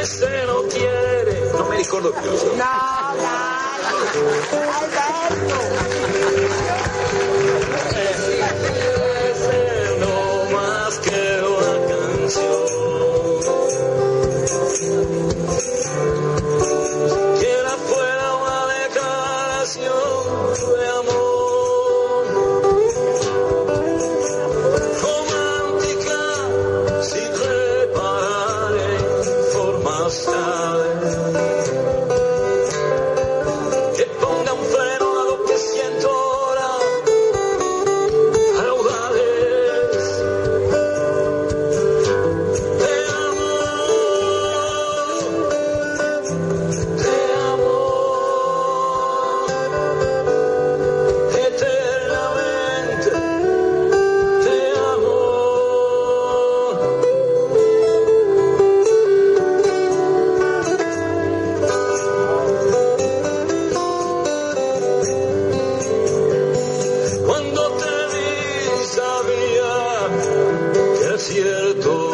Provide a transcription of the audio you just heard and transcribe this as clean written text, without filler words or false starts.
Ese no quiere. No me ricordo più. No, dai, Alberto. Ese no más que una canción. Quiera fuera una declaración de amor. Romántica, si prepararé formas que ponga un freno a lo que siento ahora. Raudales de amor, eternamente te amo. Cuando te vi sabía que es cierto.